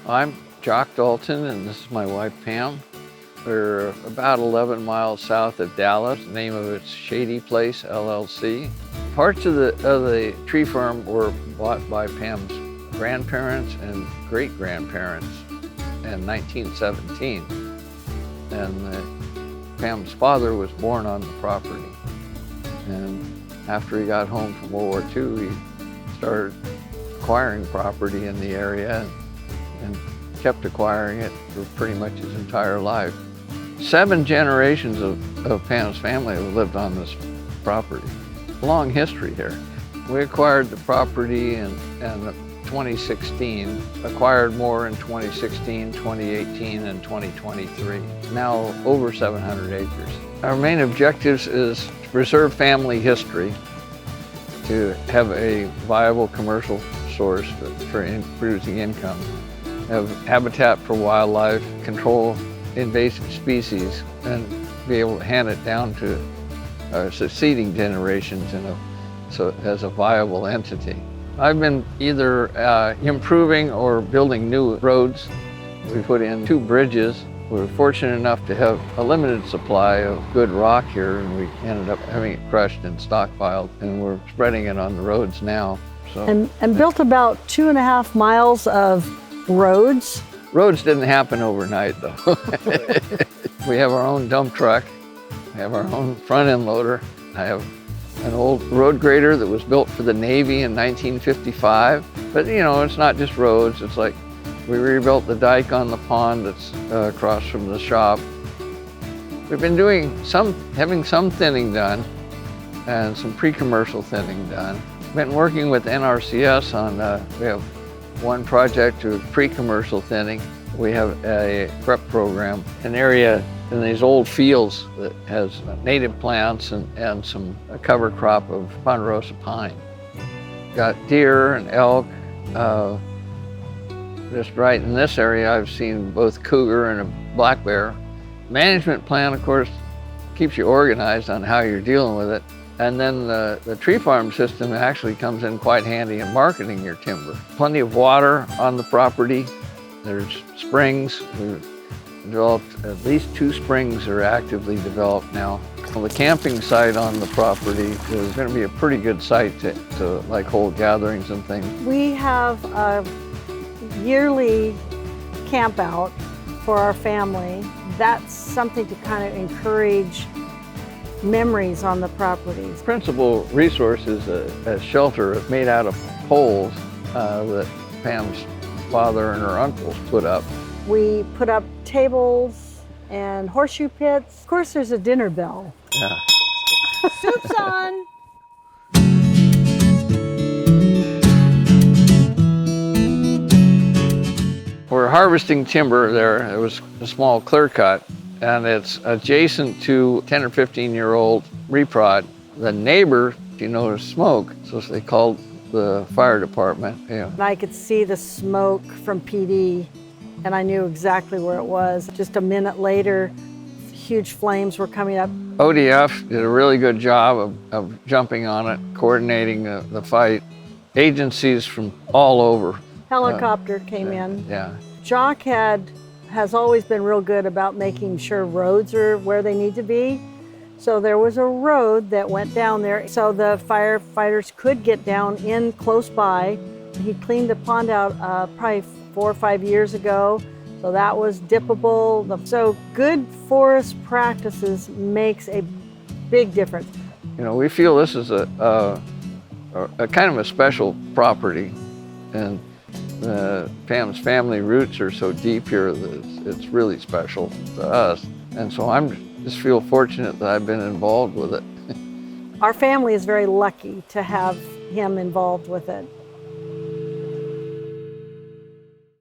I'm Jock Dalton, and this is my wife, Pam. We're about 11 miles south of Dallas. The name of it's Shady Place, LLC. Parts of the tree farm were bought by Pam's grandparents and great-grandparents in 1917. And Pam's father was born on the property. And after he got home from World War II, he started acquiring property in the area and kept acquiring it for pretty much his entire life. 7 generations of Pam's family have lived on this property. Long history here. We acquired the property in 2016, acquired more in 2016, 2018, and 2023. Now over 700 acres. Our main objectives is to preserve family history, to have a viable commercial source for producing income, have habitat for wildlife, control invasive species, and be able to hand it down to our succeeding generations as a viable entity. I've been either improving or building new roads. We put in 2 bridges. We were fortunate enough to have a limited supply of good rock here, and we ended up having it crushed and stockpiled, and we're spreading it on the roads now. So, and built about 2.5 miles of roads. Roads didn't happen overnight, though. We have our own dump truck. We have our own front end loader. I have an old road grader that was built for the Navy in 1955. But you know, it's not just roads. It's like we rebuilt the dike on the pond that's across from the shop. We've been having some thinning done and some pre-commercial thinning done. Been working with NRCS on, we have one project to pre-commercial thinning. We have a prep program, an area in these old fields that has native plants and a cover crop of ponderosa pine. Got deer and elk. Just right in this area, I've seen both cougar and a black bear. Management plan, of course, keeps you organized on how you're dealing with it. And then the tree farm system actually comes in quite handy in marketing your timber. Plenty of water on the property. There's springs. We've developed at least 2 springs are actively developed now. Well, the camping site on the property is going to be a pretty good site to like hold gatherings and things. We have a yearly camp out for our family. That's something to kind of encourage memories on the property. Principal resource is a shelter made out of poles that Pam's father and her uncles put up. We put up tables and horseshoe pits. Of course, there's a dinner bell. Yeah. Soup's on. We're harvesting timber there. It was a small clear cut, and it's adjacent to 10 or 15-year-old reprod. The neighbor, you noticed smoke, so they called the fire department. Yeah. I could see the smoke from PD, and I knew exactly where it was. Just a minute later, huge flames were coming up. ODF did a really good job of jumping on it, coordinating the fight. Agencies from all over. Helicopter came in. Yeah. Jock has always been real good about making sure roads are where they need to be. So there was a road that went down there so the firefighters could get down in close by. He cleaned the pond out probably 4 or 5 years ago. So that was dippable. So good forest practices makes a big difference. You know, we feel this is a kind of a special property, and Pam's family roots are so deep here that it's really special to us. And so just feel fortunate that I've been involved with it. Our family is very lucky to have him involved with it.